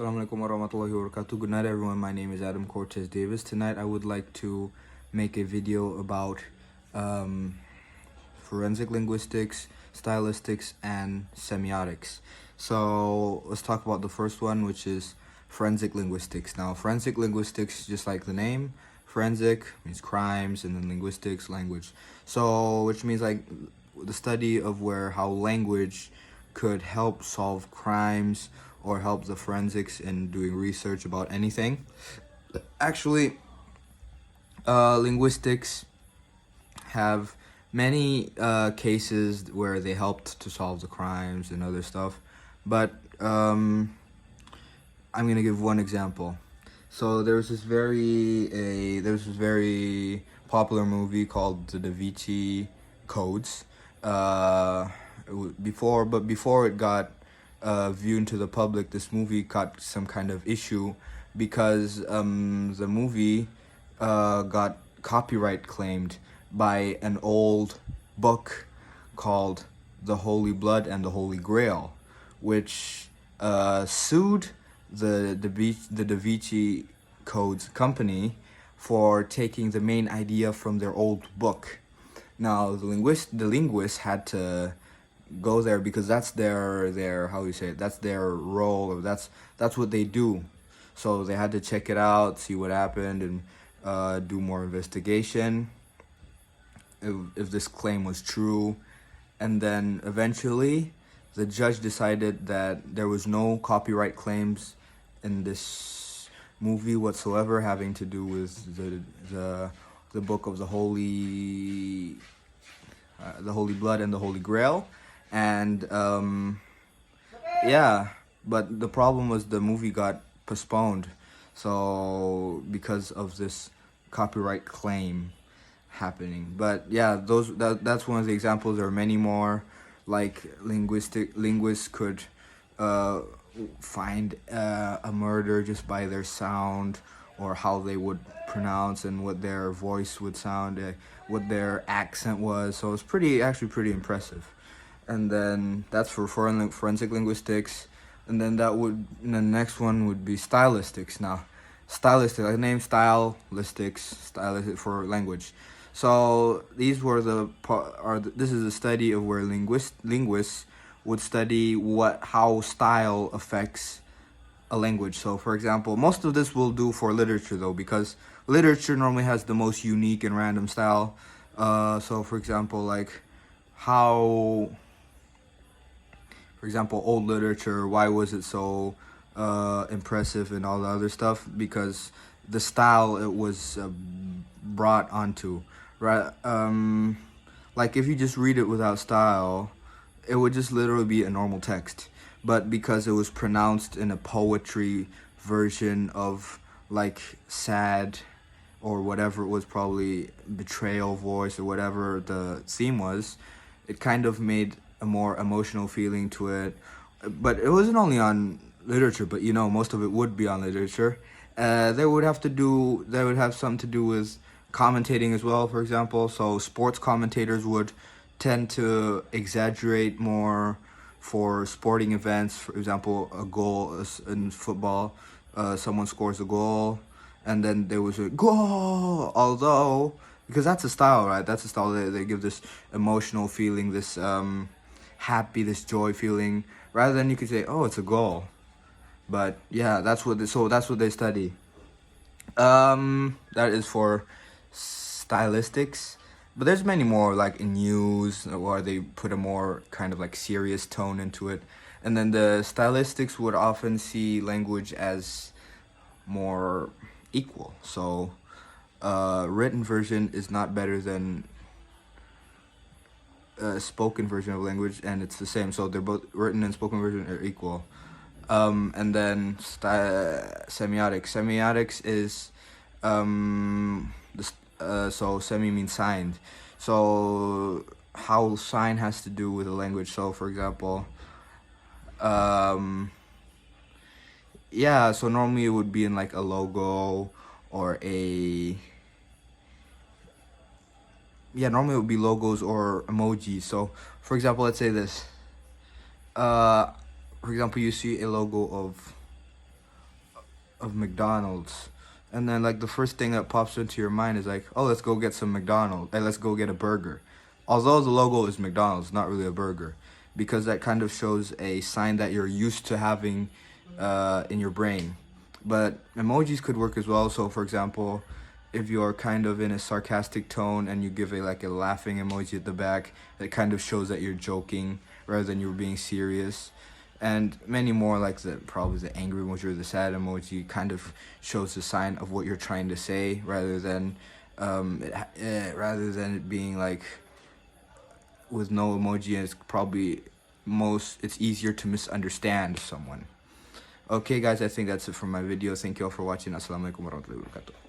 Assalamualaikum warahmatullahi wabarakatuh. Good night, everyone. My name is Adam Cortez Davis. Tonight, I would like to make a video about forensic linguistics, stylistics, and semiotics. So let's talk about the first one, which is forensic linguistics. Now, forensic linguistics, just like the name, forensic means crimes, and then linguistics, language. So, which means like the study of how language could help solve crimes or help the forensics in doing research about anything. Actually, linguistics have many cases where they helped to solve the crimes and other stuff, but I'm gonna give one example. So there's this very popular movie called the Da Vinci Codes. Before it got viewed to the public, this movie got some kind of issue because the movie got copyright claimed by an old book called The Holy Blood and the Holy Grail, which sued the Da Vinci Codes company for taking the main idea from their old book. Now the linguists had to go there because that's their how you say it, that's their role, or that's what they do. So they had to check it out, see what happened, and do more investigation if this claim was true. And then eventually the judge decided that there was no copyright claims in this movie whatsoever having to do with the book of the Holy Blood and the Holy Grail. And but the problem was the movie got postponed, so because of this copyright claim happening. But yeah, that's one of the examples. There are many more. Like linguists could find a murder just by their sound, or how they would pronounce and what their voice would sound, what their accent was. So it's actually pretty impressive. And then that's for forensic linguistics. And then the next one would be stylistics. Now, stylistics, like the name, stylistic for language. So these were this is a study of where linguists would study how style affects a language. So for example, most of this we'll do for literature though, because literature normally has the most unique and random style. So for example, old literature, why was it so impressive and all the other stuff? Because the style it was brought onto, right? Like if you just read it without style, it would just literally be a normal text. But because it was pronounced in a poetry version of like sad or whatever it was, probably betrayal voice or whatever the theme was, it kind of made a more emotional feeling to it. But it wasn't only on literature, but most of it would be on literature. They would have something to do with commentating as well, for example. So sports commentators would tend to exaggerate more for sporting events. For example, a goal in football, someone scores a goal and then there was a goal, although, because that's a style, right? That's a style. They give this emotional feeling, this happy, this joy feeling, rather than you could say, oh, it's a goal. But yeah, that's what they study. That is for stylistics. But there's many more, like in news, where they put a more kind of like serious tone into it. And then the stylistics would often see language as more equal. So written version is not better than spoken version of language, and it's the same. So they're both, written and spoken version, are equal. And then semiotics is so semi means signed. So how sign has to do with a language. So for example, so normally it would be in like a logo or normally it would be logos or emojis. So for example, let's say this. For example, you see a logo of of McDonald's, and then like the first thing that pops into your mind is like, oh, let's go get some McDonald's, let's go get a burger. Although the logo is McDonald's, not really a burger, because that kind of shows a sign that you're used to having in your brain. But emojis could work as well. So for example, if you're kind of in a sarcastic tone and you give like a laughing emoji at the back, that kind of shows that you're joking rather than you're being serious. And many more, like probably the angry emoji or the sad emoji, kind of shows the sign of what you're trying to say rather than it being like with no emoji. It's probably it's easier to misunderstand someone. Okay guys, I think that's it for my video. Thank you all for watching. Assalamualaikum warahmatullahi wabarakatuh.